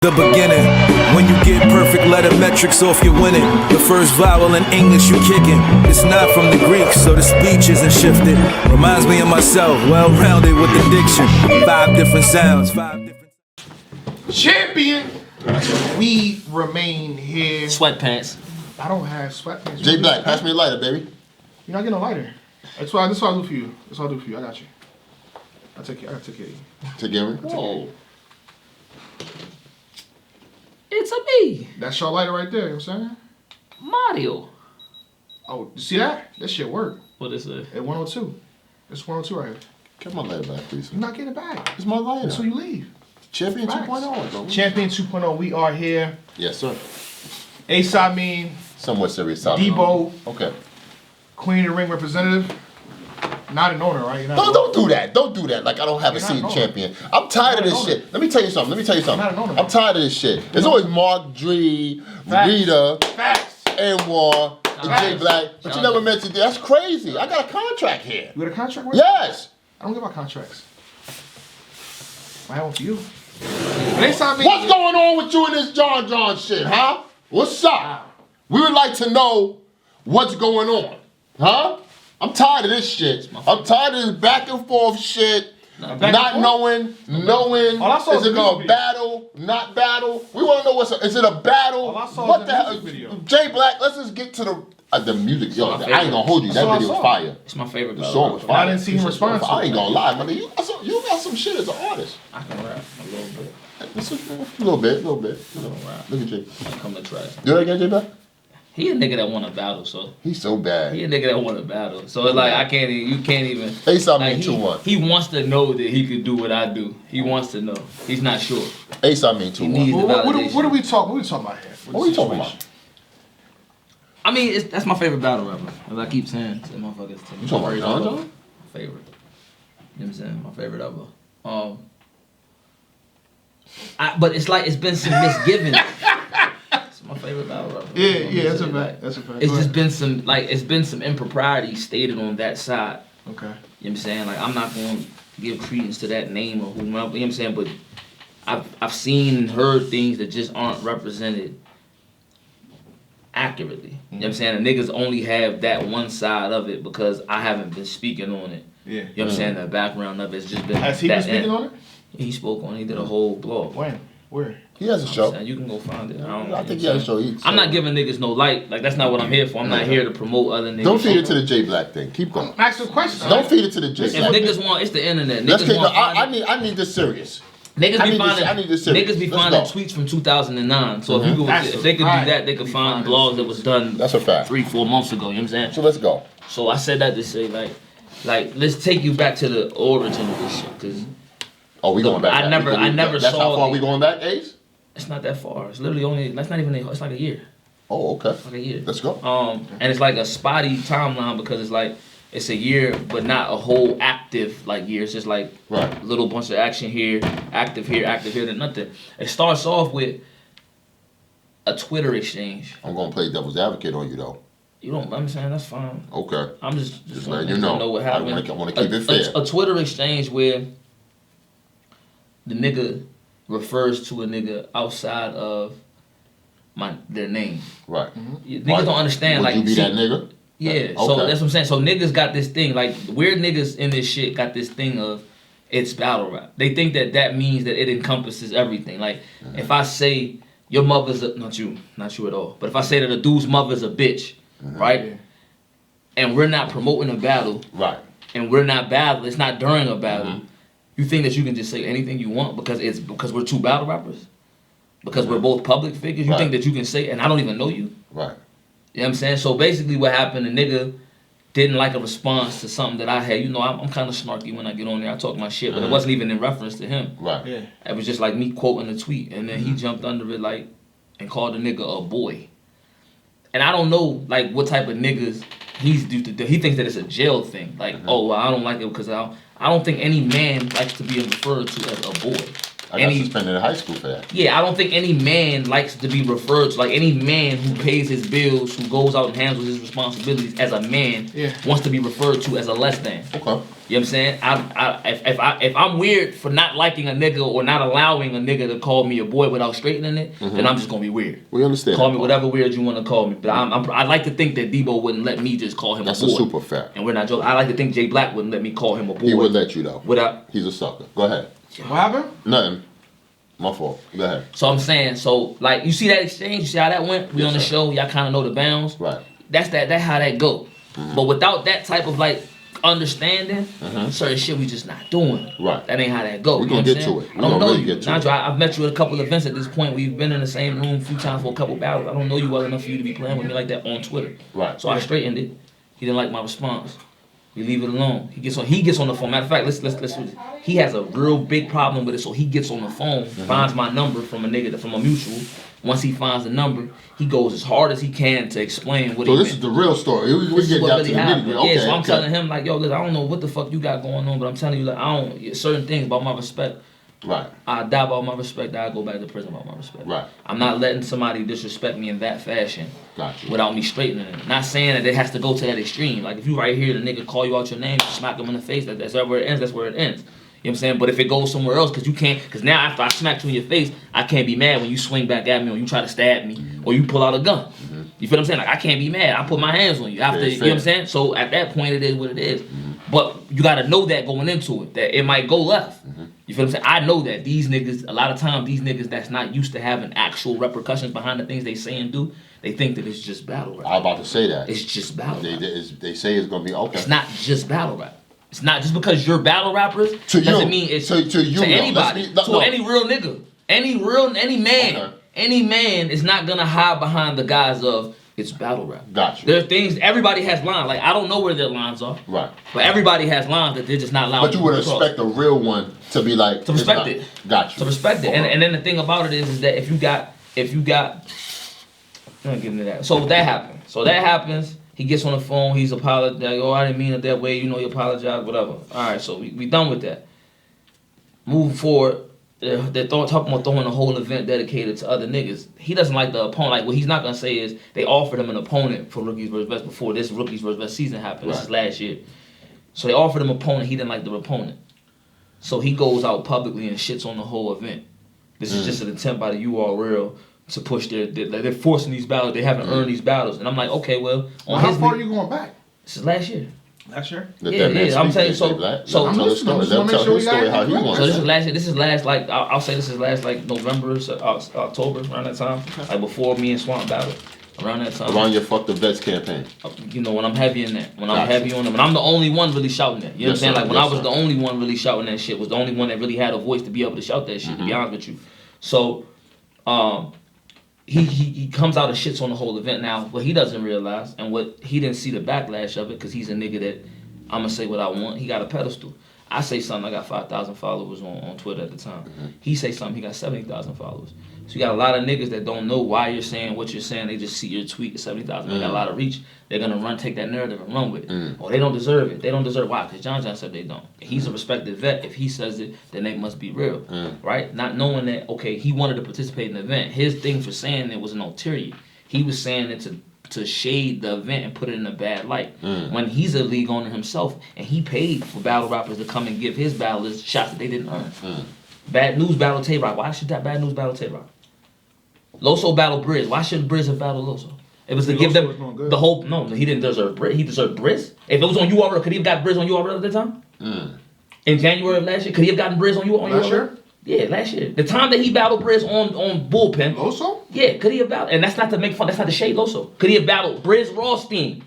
The beginning, when you get perfect letter metrics off, you're winning. The first vowel in English you kicking. It's not from the Greek, so the speech isn't shifted. Reminds me of myself, well-rounded with the diction. 5 different sounds, 5 different... Champion! We remain here. Sweatpants. I don't have sweatpants. J Black, pass me a lighter, baby. You're not getting a lighter. That's what I do for you. That's what I do for you. I got you. I take care of you. Take care of me. Whoa. It's a me, That's your lighter right there, you know what I'm saying? Mario. Oh, you see that? That shit worked. What is it? At 102. It's 102 right here. Get my lighter back, please. You're not getting it back. It's my lighter. So you leave. Champion Facts. 2.0, bro. Champion 2.0, we are here. Yes, sir. Amin, Somewhat serious topic. Debo, Okay. Queen of the Ring representative. Not an owner, right? You're not No, an don't do that. Don't do that. Like I don't have a You're not seat an owner. champion. I'm tired of You're this not an shit. Let me tell you something. You're not an owner. I'm tired of this shit. It's always Mark, Dree, Rita, Facts. Anwar, and J Facts. Black. But you never mentioned that. That's crazy. I got a contract here. You got a contract with Yes. I don't give out contracts. I have one for you. Next time, What's going on with you and this John shit, huh? What's up? We would like to know what's going on, huh? I'm tired of this shit. I'm tired of this back and forth shit. Not knowing, All I saw is was it a gonna music battle, not battle? We wanna know is it a battle? All I saw What was the a hell? music video. J Black, let's just get to the music. Yo, my I ain't gonna hold you. That's That all I video was saw. fire. It's my favorite The battle song was rapper. fire. I didn't see him respond to I ain't it. gonna lie, man. You got some shit as an artist. I can rap a little bit. A little bit. Rap. Look at J. I come to try. Do that again, J Black? He a nigga that want to battle, so He's so bad. he a nigga that want to battle. So it's like you can't even. Amin Like, 2-1. he wants to know that he could do what I do. He wants to know. He's not sure. Amin 2-1. He needs the validation. What are we talking about here? What are you talking about? I mean, that's my favorite battle rapper. As I keep saying to motherfuckers. You talking about John? My favorite. You know what I'm saying? My favorite ever. But it's like it's been some misgivings. It's my favorite battle rapper. Yeah, that's a fact. That's a fact. It's just been some impropriety stated on that side. Okay. You know what I'm saying? Like I'm not gonna give credence to that name or whomever, you know what I'm saying? But I've seen and heard things that just aren't represented accurately. You know what I'm saying? The niggas only have that one side of it because I haven't been speaking on it. Yeah. You know what I'm saying? The background of it's just been Has he been speaking on it? He spoke on it. He did a whole blog. When? Where? He has a show. You can go find it. I think he has a show. I'm not giving niggas no light. Like that's not what I'm here for. I'm not here to promote other niggas. Don't feed it to the J Black thing. Keep going. Ask the question. Don't feed it to the J If Black. niggas want, it's the internet. Let's Niggas keep. want. I need this serious. Niggas I be need this serious. niggas be Let's finding go. tweets from 2009. So if they could do that, they could find blogs that was done That's a fact. 3-4 months ago. You know what I'm saying? So let's go. So I said that to say like let's take you back to the origin of this shit. Cause Oh, we going back. I never That's saw how far the- we going back, Ace? it's not that far. It's literally only. That's not even. It's like a year. Oh, okay. Like a year. Let's go. And it's like a spotty timeline because it's like it's a year, but not a whole active like year. It's just like Right. a little bunch of action here, active here, then nothing. It starts off with a Twitter exchange. I'm gonna play devil's advocate on you though. You don't. I'm saying that's fine. Okay. I'm just letting you know. what I happened. wanna keep it fair. A Twitter exchange where the nigga refers to a nigga outside of their name. Right. Niggas Right. don't understand. Would like you be see- that nigga? Yeah, so Okay. that's what I'm saying. So niggas got this thing, like weird niggas in this shit got this thing of it's battle rap. They think that means that it encompasses everything. Like if I say your mother's not you at all. But if I say that a dude's mother's a bitch, right? Yeah. And we're not promoting a battle, Right. and we're not battling. It's not during a battle. You think that you can just say anything you want because we're two battle rappers? Because we're both public figures? You Right. think that you can say, and I don't even know you? Right. You know what I'm saying? So basically what happened, the nigga didn't like a response to something that I had. You know, I'm kind of snarky when I get on there. I talk my shit, but it wasn't even in reference to him. Right. Yeah. It was just like me quoting a tweet. And then he jumped under it like, and called the nigga a boy. And I don't know like what type of niggas he's due to do. He thinks that it's a jail thing. Like, oh, well, I don't like it because I don't think any man likes to be referred to as a boy. I got suspended in high school for that. Yeah, I don't think any man likes to be referred to, like any man who pays his bills, who goes out and handles his responsibilities as a man, wants to be referred to as a less than. Okay. You know what I'm saying? If I'm weird for not liking a nigga or not allowing a nigga to call me a boy without straightening it, then I'm just gonna be weird. We understand. Call me whatever weird you want to call me, but I like to think that Debo wouldn't let me just call him That's a boy. a super fact. And we're not joking. I like to think Jay Black wouldn't let me call him a boy. He would let you though. Without. He's a sucker. Go ahead. What happened? Nothing. My fault. Go ahead. So I'm saying, like you see that exchange, you see how that went? We on the show, y'all kind of know the bounds. Right. That's how that go. But without that type of like understanding, certain shit we just not doing. Right. That ain't how that go. We're You know gonna what get I'm to saying? it. I don't know really you. get to Nigel, it. I've met you at a couple events at this point. We've been in the same room a few times for a couple battles. I don't know you well enough for you to be playing with me like that on Twitter. Right. So I straightened it. He didn't like my response. We leave it alone. He gets on the phone. Matter of fact, let's he has a real big problem with it, so he gets on the phone, finds my number from a mutual. Once he finds the number, he goes as hard as he can to explain what So he this meant. is the real story. We This is get what down really to the happened. nitty-gritty. Okay. Yeah, so I'm okay. telling him like, yo, listen, I don't know what the fuck you got going on, but I'm telling you like, I don't certain things about my respect. Right. I die about my respect. I go back to prison about my respect. Right. I'm not letting somebody disrespect me in that fashion. Got you. Without me straightening it. Not saying that it has to go to that extreme. Like if you right here, the nigga call you out your name, you smack him in the face. That's where it ends. That's where it ends. You know what I'm saying? But if it goes somewhere else, because now after I smacked you in your face, I can't be mad when you swing back at me or you try to stab me or you pull out a gun. You feel what I'm saying? Like I can't be mad. I put my hands on you after. You know what I'm saying? So at that point, it is what it is. But you got to know that going into it, that it might go left. You feel what I'm saying? I know that these niggas, a lot of times, these niggas that's not used to having actual repercussions behind the things they say and do, they think that it's just battle rap. I was about to say that. It's just battle rap. They say it's gonna be okay. It's not just battle rap. It's not just because you're battle rappers doesn't mean it's to you, to anybody, any real nigga, any man. Okay. Any man is not gonna hide behind the guise of it's battle rap. Got you. There are things, everybody has lines. Like I don't know where their lines are. Right. But everybody has lines that they're just not allowed. But you would expect a real one to be like to respect it. Got you. To respect it. And then the thing about it is that if you got I'm gonna get into that. So that happens. He gets on the phone, he's apologizing, like, oh, I didn't mean it that way, you apologize, whatever. Alright, so we done with that. Moving forward, they're talking about throwing a whole event dedicated to other niggas. He doesn't like the opponent. Like what he's not gonna say is they offered him an opponent for Rookies vs. Best before this Rookies vs. Best season happened. Right. This is last year. So they offered him an opponent, he didn't like the opponent. So he goes out publicly and shits on the whole event. This is just an attempt by the URL to push they're forcing these battles. They haven't earned these battles. And I'm like, okay, well, how far are you going back? This is last year. Last year? Yeah. I'm saying so. I'm listening. Tell the story how he wants. So this is last year. This is last like I'll say this is last like November, October around that time. Like before me and Swamp battle. Around that time. Around your Fuck the Vets campaign. When I'm heavy in that. When I'm heavy on them. And I'm the only one really shouting that. You know what I'm saying? Like when I was the only one really shouting that shit, was the only one that really had a voice to be able to shout that shit, to be honest with you. So he comes out and shits on the whole event. Now, what he doesn't realize, and what he didn't see the backlash of it, because he's a nigga that I'm gonna say what I want. He got a pedestal. I say something, I got 5,000 followers on Twitter at the time. He say something, he got 70,000 followers. So you got a lot of niggas that don't know why you're saying what you're saying. They just see your tweet at 70,000. They got a lot of reach. They're gonna take that narrative and run with it. Oh, they don't deserve it. They don't deserve why? Because John said they don't. He's a respected vet. If he says it, then they must be real, right? Not knowing that, okay, he wanted to participate in the event. His thing for saying it was an ulterior. He was saying it to shade the event and put it in a bad light. When he's a league owner himself, and he paid for battle rappers to come and give his battlers shots that they didn't earn. Bad News battle Tay-Rock. Why should that Bad News battle Tay-Rock? Loso battle Briz. Why shouldn't Briz have battled Loso? It was to give them the whole. No, he didn't deserve Briz. He deserved Briz. If it was on URL, could he have got Briz on URL at the time? In January of last year, could he have gotten Briz on URL? Last year? Yeah, last year. The time that he battled Briz on Bullpen. Loso? Yeah, could he have battled? And that's not to make fun. That's not to shade Loso. Could he have battled Briz Rothstein?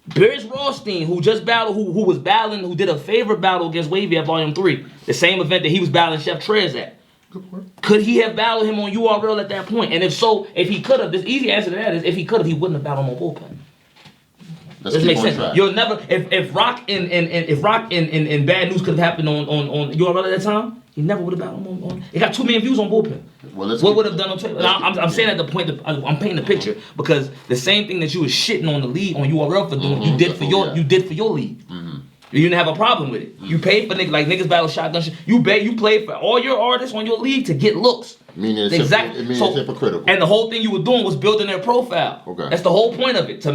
Briz Rothstein, who just battled, who was battling, who did a favorite battle against Wavy at Volume 3, the same event that he was battling Chef Trez at. Good point. Could he have battled him on URL at that point? And if so, if he could have, the easy answer to that is if he could have, he wouldn't have battled him on Bullpen. Doesn't make sense. Track. You'll never if Rock and Bad News could have happened on URL at that time, he never would have battled him on. It got 2 million views on Bullpen. Well, what would have done on Twitter? I'm saying at the point that I'm painting the picture because the same thing that you was shitting on the league on URL for doing, you did for your league. You didn't have a problem with it. You paid for niggas like niggas battle shotgun shit. You played for all your artists on your league to get looks. Meaning it's it's hypocritical. And the whole thing you were doing was building their profile. Okay. That's the whole point of it. To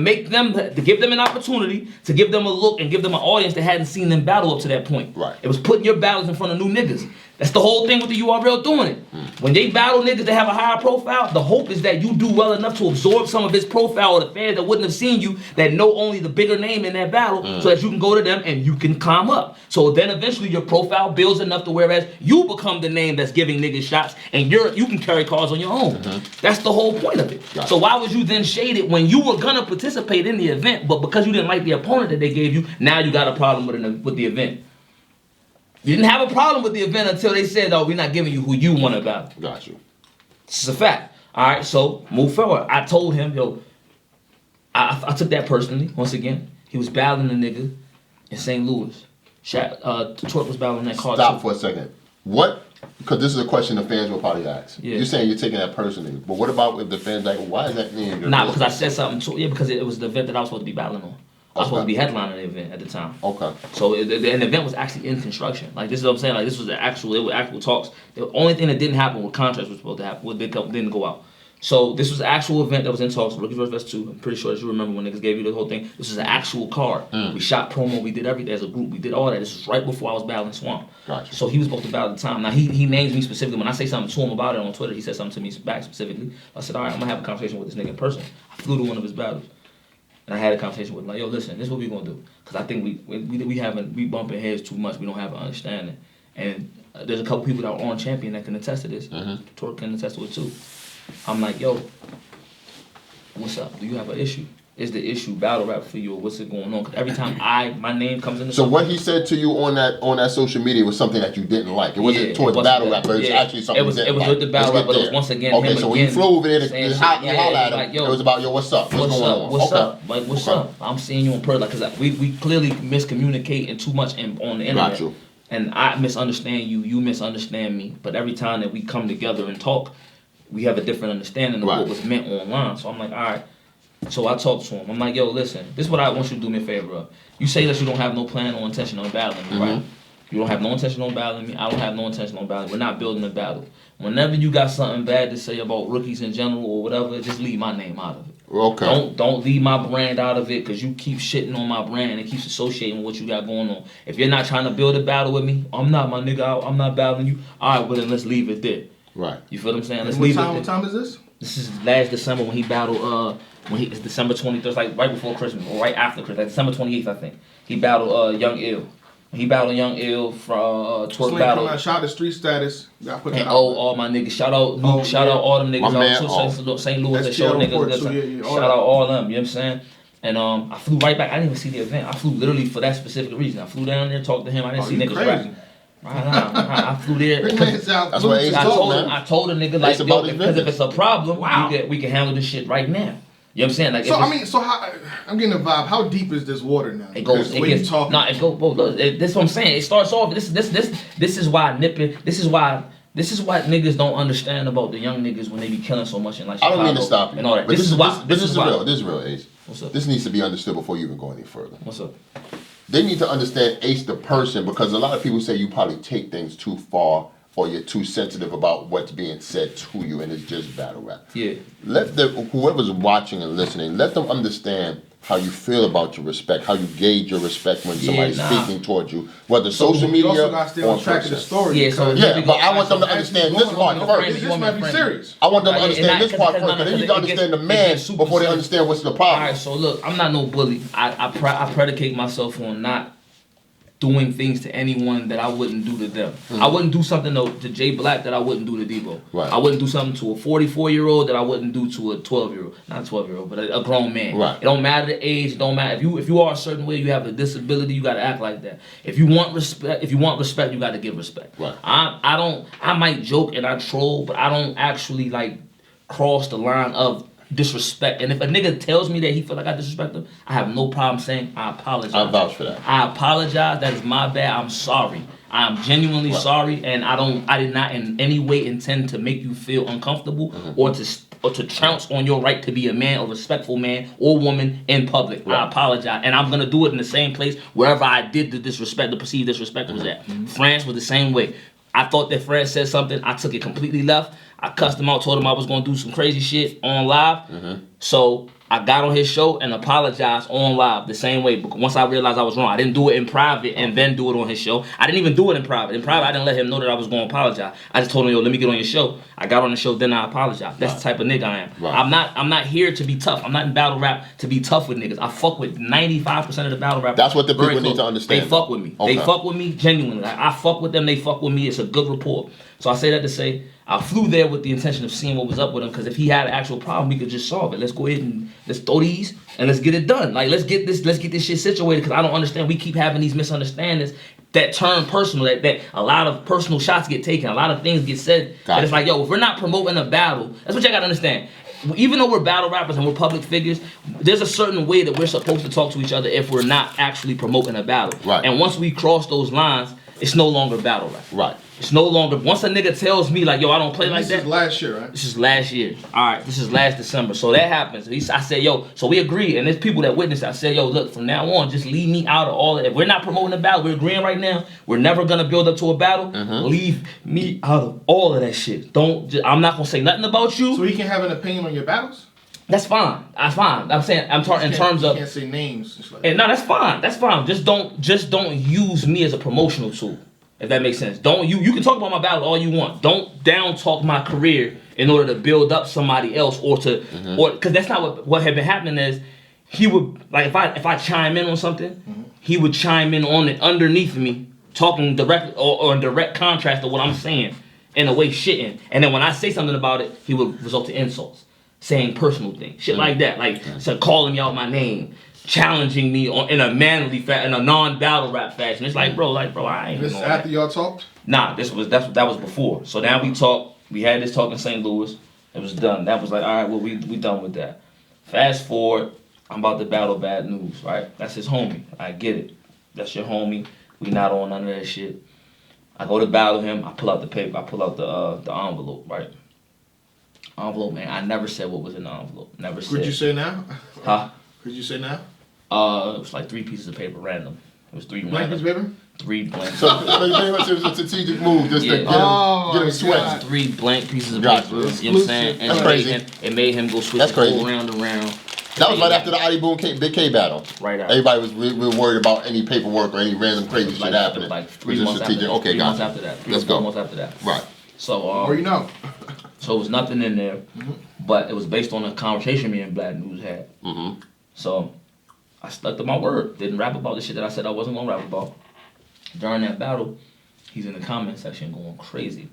give them an opportunity, to give them a look and give them an audience that hadn't seen them battle up to that point. Right. It was putting your battles in front of new niggas. That's the whole thing with the URL doing it. When they battle niggas that have a higher profile, the hope is that you do well enough to absorb some of his profile or the fans that wouldn't have seen you that know only the bigger name in that battle so that you can go to them and you can climb up. So then eventually your profile builds enough to whereas you become the name that's giving niggas shots and you can carry cards on your own. That's the whole point of it. So why was you then shaded when you were gonna participate in the event, but because you didn't like the opponent that they gave you, now you got a problem with the event? You didn't have a problem with the event until they said, "Oh, we're not giving you who you want to battle." Got you. This is a fact. All right, so move forward. I told him, yo, I took that personally. Once again, he was battling a nigga in St. Louis. Detroit was battling that card. Stop for a second. What? Because this is a question the fans will probably ask. Yeah. You're saying you're taking that personally, but what about if the fans like, why is that mean? Nah, because I said something to because it was the event that I was supposed to be battling on. I was supposed to be headlining the event at the time. Okay. So the event was actually in construction. Like this is what I'm saying. Like this was actual talks. The only thing that didn't happen with contracts was supposed to happen. Didn't go out. So this was an actual event that was in talks. Rookies vs. Vest 2. I'm pretty sure that you remember when niggas gave you the whole thing. This was an actual card. We shot promo. We did everything as a group. We did all that. This was right before I was battling Swamp. Gotcha. So he was supposed to battle at the time. Now he names me specifically. When I say something to him about it on Twitter, he said something to me back specifically. I said, all right, I'm gonna have a conversation with this nigga in person. I flew to one of his battles. And I had a conversation with him, like, yo, listen, this is what we gonna do. Because I think we bumping heads too much. We don't have an understanding. And there's a couple people that are on Champion that can attest to this. Torque can attest to it too. I'm like, yo, what's up? Do you have an issue? Is the issue battle rap for you or what's it going on? Because every time my name comes in the So what he said to you on that social media was something that you didn't like. It wasn't towards battle rap, but it's actually something it was like. with the battle rap, but it was once again okay, him so when again you flew over there to holler at him, like, yo, it was about, yo, what's up? What's going on? What's up? Like, what's up? I'm seeing you in person. Like, because we clearly miscommunicate and too much on the internet. Got you. And I misunderstand you, you misunderstand me. But every time that we come together and talk, we have a different understanding of what was meant online. So I'm like, all right. So I talked to him. I'm like, yo, listen, this is what I want you to do me a favor of. You say that you don't have no plan or intention on battling me, right? You don't have no intention on battling me. I don't have no intention on battling. We're not building a battle. Whenever you got something bad to say about rookies in general or whatever, just leave my name out of it. Okay. Don't leave my brand out of it because you keep shitting on my brand and it keeps associating with what you got going on. If you're not trying to build a battle with me, I'm not my nigga. I'm not battling you. All right, well then let's leave it there. Right. You feel what I'm saying? Let's What leave time? it What there. time is this? This is last December when he battled. It's December 23rd, it's like right before Christmas or right after Christmas, like December 28th, I think. He battled Young Ill. He battled Young Ill from Twerk Battle. Shout out to Street Status. Gotta put that And out. all my niggas. Shout out Luke. Shout out all them niggas. St. Louis that show niggas. Shout out all them. You know what I'm saying? And I flew right back. I didn't even see the event. I flew literally for that specific reason. I flew down there, talked to him. I didn't see niggas rapping. I flew there. That's what Ace told him. I told a nigga like, yo, because if it's a problem, we can handle this shit right now. You know what I'm saying? Like, I'm getting a vibe. How deep is this water now? It goes. It gets. Nah, it goes. This is what I'm saying. It starts off. This is why nipping. This is why niggas don't understand about the young niggas when they be killing so much in like Chicago. I don't mean to stop you. And all that. But This is why. This is real. This is real, Ace. What's up? This needs to be understood before you even go any further. What's up? They need to understand Ace the person, because a lot of people say you probably take things too far or you're too sensitive about what's being said to you and it's just battle rap. Yeah. Let whoever's watching and listening, let them understand how you feel about your respect, how you gauge your respect when somebody's speaking towards you, whether social media also got to stay on track of the story. Yeah, so but I want them to understand this part first. This might be serious. I want them to understand this part first, because they need to understand the man before they understand what's the problem. Alright, so look, I'm not no bully. I predicate myself on not doing things to anyone that I wouldn't do to them. I wouldn't do something to Jay Black that I wouldn't do to Debo. Right. I wouldn't do something to a 44-year-old that I wouldn't do to a 12-year-old. Not a 12-year-old, but a grown man. Right. It don't matter the age. It don't matter if you are a certain way. You have a disability. You got to act like that. If you want respect, you got to give respect. Right. I might joke and I troll, but I don't actually like cross the line of disrespect. And if a nigga tells me that he feel like I disrespect him, I have no problem saying I apologize. I vouch for that. I apologize. That is my bad. I'm sorry. I'm genuinely sorry, and I did not in any way intend to make you feel uncomfortable or to trounce on your right to be a man, a respectful man or woman in public. I apologize, and I'm gonna do it in the same place wherever I did the disrespect, the perceived disrespect was at. France was the same way. I thought that France said something, I took it completely left. I cussed him out, told him I was gonna do some crazy shit on live. So I got on his show and apologized on live the same way. Once I realized I was wrong, I didn't do it in private and then do it on his show. I didn't even do it in private. In private, I didn't let him know that I was going to apologize. I just told him, yo, let me get on your show. I got on the show, then I apologized. That's the type of nigga I am. I'm not here to be tough. I'm not in battle rap to be tough with niggas. I fuck with 95% of the battle rap. That's what the people need to understand. They fuck with me. Okay. They fuck with me genuinely. Like, I fuck with them. They fuck with me. It's a good rapport. So I say that to say, I flew there with the intention of seeing what was up with him, because if he had an actual problem, we could just solve it. Let's go ahead and let's throw these and let's get it done. Like, let's get this shit situated, because I don't understand. We keep having these misunderstandings that turn personal, that a lot of personal shots get taken, a lot of things get said. And it's like, yo, if we're not promoting a battle, that's what y'all gotta understand. Even though we're battle rappers and we're public figures, there's a certain way that we're supposed to talk to each other if we're not actually promoting a battle. Right. And once we cross those lines, it's no longer battle rap. Right. It's no longer, once a nigga tells me like, yo, I don't play like that. This is last year, right? This is last year. All right, this is last December. So that happens. I said, yo, so we agreed, and there's people that witnessed it. I said, yo, look, from now on, just leave me out of all of it. If we're not promoting a battle, we're agreeing right now, we're never gonna build up to a battle. Leave me out of all of that shit. I'm not gonna say nothing about you. So he can have an opinion on your battles? That's fine. That's fine. I'm saying, I'm talking in terms of. You can't say names. Just like And no, that's fine. That's fine. Just don't use me as a promotional tool. If that makes sense. You can talk about my battle all you want. Don't down talk my career in order to build up somebody else or because that's not what had been happening. Is he would, like, if I chime in on something, he would chime in on it underneath me, talking directly or in direct contrast to what I'm saying, in a way shitting. And then when I say something about it, he would result to insults, saying personal things, shit like that, like so calling me out my name, challenging me in a manly in a non-battle rap fashion. It's like, bro, I ain't. this after y'all talked? Nah, that was before. So now we talked. We had this talk in St. Louis. It was done. That was like, all right, well, we done with that. Fast forward, I'm about to battle Bad News, right? That's his homie. I get it. That's your homie. We not on none of that shit. I go to battle him. I pull out the paper. I pull out the envelope, right? Envelope, man. I never said what was in the envelope. Never said. Could you say now? Huh? Could you say now? It was like 3 pieces of paper, random. It was 3 Blank piece random. of paper? 3 blank. So pretty much it was a strategic move just to get him sweating. 3 blank pieces of Gotcha. paper. You know what I'm saying? And That's crazy. It made him go switch That's it crazy. all around and around. That was right after the Adi Boom Big K battle. Right after. Everybody was real worried about any paperwork or any random crazy shit happening. Like It 3 was months strategic. after that. Okay, 3 months gotcha. after that. 3 Let's or 4 go. months after that. Right. So, Or you know. so it was nothing in there, but it was based on a conversation me and Bad News had. So I stuck to my word. Didn't rap about the shit that I said I wasn't gonna rap about. During that battle, he's in the comment section going crazy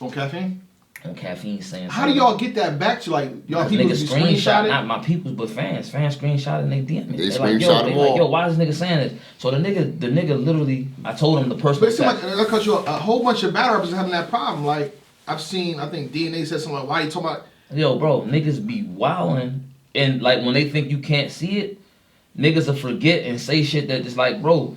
On caffeine? on caffeine, saying, How do y'all get that back to, like, y'all people niggas be screenshot, screenshot not it? my peoples, but fans. Fans screenshot and they DM me. They They're like, screenshot them all. yo, why is this nigga saying this? So the nigga literally, I told him the But personal it seems like, text. because a whole bunch of battle rappers are having that problem. Like, I've seen, I think DNA said something like, why you talking about... Yo, bro, niggas be wildin', and like when they think you can't see it, niggas will forget and say shit that is like, bro,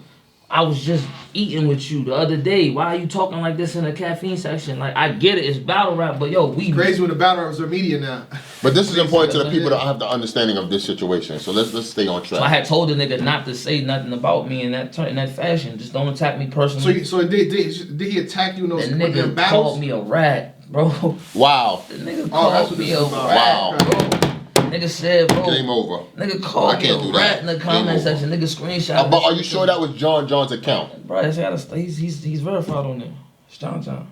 I was just eating with you the other day. Why are you talking like this in the caffeine section? Like, I get it, it's battle rap, but yo, we Crazy when the battle rappers are media now. But this is important to the people that have the understanding of this situation. So let's stay on So I track. had told the nigga not to say nothing about me in that fashion. Just don't attack me personally. So did he attack you in The those nigga battles? called me a rat, bro. Wow. The nigga that's called what me this a is about. rat, Wow. bro. Nigga said, bro. Game over. Nigga called I me can't a do rat that. in the Game comment over. section. Nigga screenshot. But are you sure that was John John's account? Bro, he's verified on there. It's John.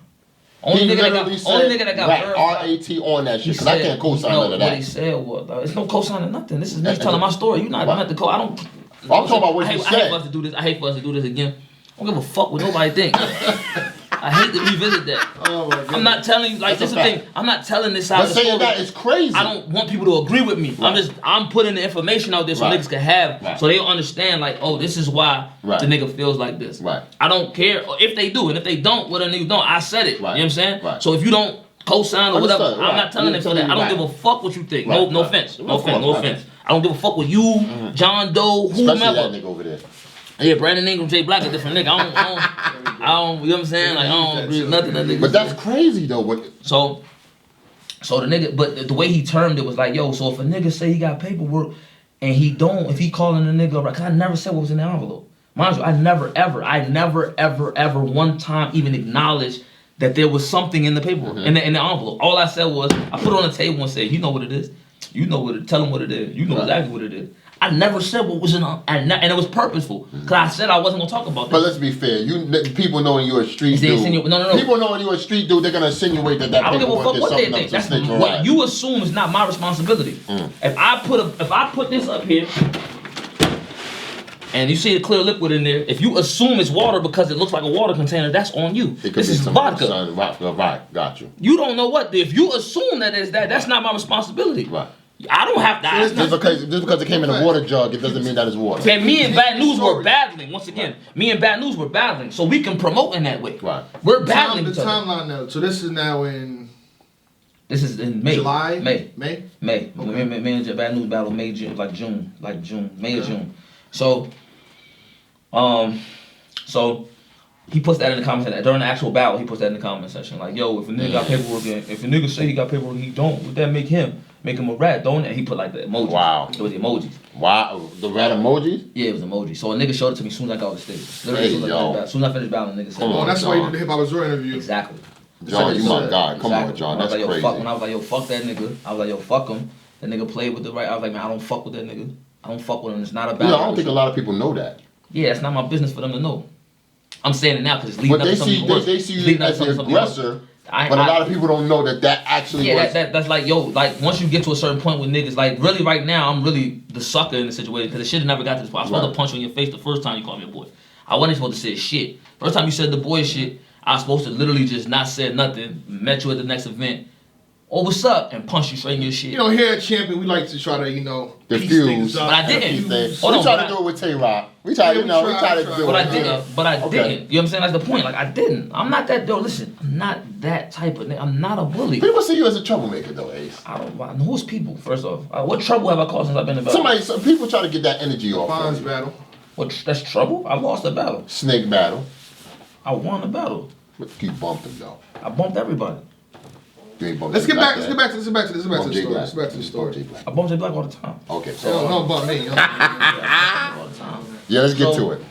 Only He nigga literally that got rat, verified. R-A-T on that He shit, because I said- can't co-sign no, none of What he that. said was, it's no co-signing nothing. This is me telling my story. You not meant to co. I don't. I'm talking about what I you hate, I hate said. for us to do this. I hate for us to do this again. I don't give a fuck what nobody thinks. I hate to revisit that. Oh my God. I'm not telling you, like, That's this a is the fact. thing. I'm not telling this side But of the saying story. that is crazy. I don't want people to agree with me. Right. I'm putting the information out there so Right. niggas can have, Right. so they'll understand, like, oh, this is why Right. the nigga feels like this. Right. I don't care if they do, and if they don't, well, then they don't. I said it. Right. You know what I'm saying? Right. So if you don't co-sign or whatever, Understood. I'm Right. not telling You're it for that. telling I don't right. give a fuck what you think. Right. No Right. offense. Of No offense. course. No offense. I don't give a fuck with you, John Doe, Especially whomever. that nigga over there. Yeah, Brandon Ingram, Jay Black, a different nigga. I don't, you know what I'm saying? Like, I don't agree with nothing that nigga But that's said. crazy though. What? So the nigga, but the way he termed it was like, yo, so if a nigga say he got paperwork and he don't, if he calling a nigga up, cause I never said what was in the envelope. Mind you, I never ever one time even acknowledged that there was something in the paperwork, in the envelope. All I said was, I put it on the table and said, you know what it is. You know what it, tell him what it is. You know exactly what it is. I never said what was in the, and it was purposeful. Cause I said I wasn't gonna talk about that. But let's be fair. People knowing you're a street dude. No. People knowing you're a street dude, they're gonna insinuate that I don't give a paperwork fuck is what they something think. up That's to snitch what around. you assume is not my responsibility. If I put this up here, and you see a clear liquid in there, if you assume it's water because it looks like a water container, that's on you. This is vodka. Right, got you. You don't know what. If you assume that is that's not my responsibility. Right. I don't have to. Just because it came in a water jug, it doesn't mean that it's water. And me and Bad News were battling. Once again, me and Bad News were battling, so we can promote in that way. Right. We're battling The each other. timeline though. So this is now in This is in May. July? May. May? Me and Bad News battle May, June, May or June. So he puts that in the comment section. During the actual battle, he puts that in the comment section. Like, yo, if a nigga got paperwork, if a nigga say he got paperwork, he don't. Would that make him a rat? Don't it? He put like the emojis. Wow. It was emojis. Wow. The rat emoji? Yeah, it was emoji. So a nigga showed it to me as soon as I got off the stage. Literally, as soon as I finished battling, nigga said, Come on, that's why you did the Hip Hop Azure interview. exactly. John, you my Exactly. God. Come on, John. That's when I was like, crazy. when I was like, yo, fuck that nigga. I was like, yo, fuck him. That nigga played with the right. I was like, man, I don't fuck with that nigga. I don't fuck with him. It's not a battle. I don't think a lot of people know that. Yeah, it's not my business for them to know. I'm saying it now because it's leading But up they to something see worse. they see It's you leading up as to the something worse. aggressor, but a lot of people don't know that actually Yeah, was. that's like, yo, like once you get to a certain point with niggas, like really right now, I'm really the sucker in the situation because the shit never got to this point. I was supposed to punch you in your face the first time you called me a boy. I wasn't supposed to say shit. First time you said the boy shit, I was supposed to literally just not say nothing, met you at the next event, oh, what's up, and punch you straight in your shit. You know, here at Champion, we like to try to, piece Diffuse. things up. But I didn't. We Hold on, try but to do it with Tay-Rock. We try to do it. But I didn't. But I Okay. didn't. You know what I'm saying? That's the point. Like I didn't. I'm not that. Yo, listen. I'm not that type of nigga. I'm not a bully. People see you as a troublemaker, though, Ace. I don't. Who's people? First off, what trouble have I caused since I've been in battle? Some people try to get that energy off. Bonds of you. battle. What? That's trouble. I lost the battle. Snake battle. I won the battle. But you bumped him, though. I bumped everybody. You ain't bumped Let's Jay get back. Black, Let's get back to the story. Let's Bump Jay Black. Let's get back to the You story. bumped Jay Black. I bump Jay Black all the time. Okay, so Don't bump me. All the time. yeah, let's get So- to it.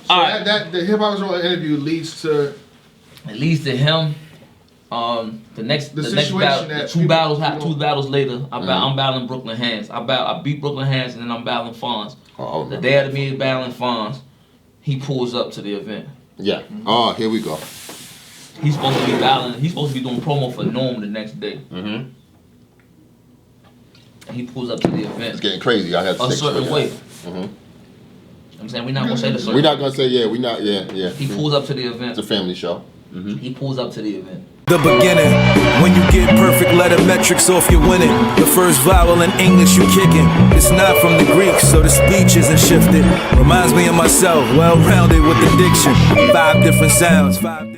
All right. That the Hip Hop Azure interview leads to It leads to him. The next situation battle, that two people- battles. people- Two battles later, I'm battling Brooklyn Hands. I beat Brooklyn Hands, and then I'm battling Fonz. Oh, The day of the meeting, battling Fonz, he pulls up to the event. Yeah. Oh, here we go. He's supposed to be battling. He's supposed to be doing promo for Norm the next day. Mm-hmm. And he pulls up to the event It's getting crazy. I had to a certain way. Mm-hmm. I'm saying we're not gonna say the certain. We're not gonna say yeah. He pulls up to the event. It's a family show. He pulls up to the event. The beginning, when you get perfect letter metrics off, you're winning. The first vowel in English you kicking. It's not from the Greek, so the speech isn't shifted. Reminds me of myself, well-rounded with the diction. 5 different sounds, 5 different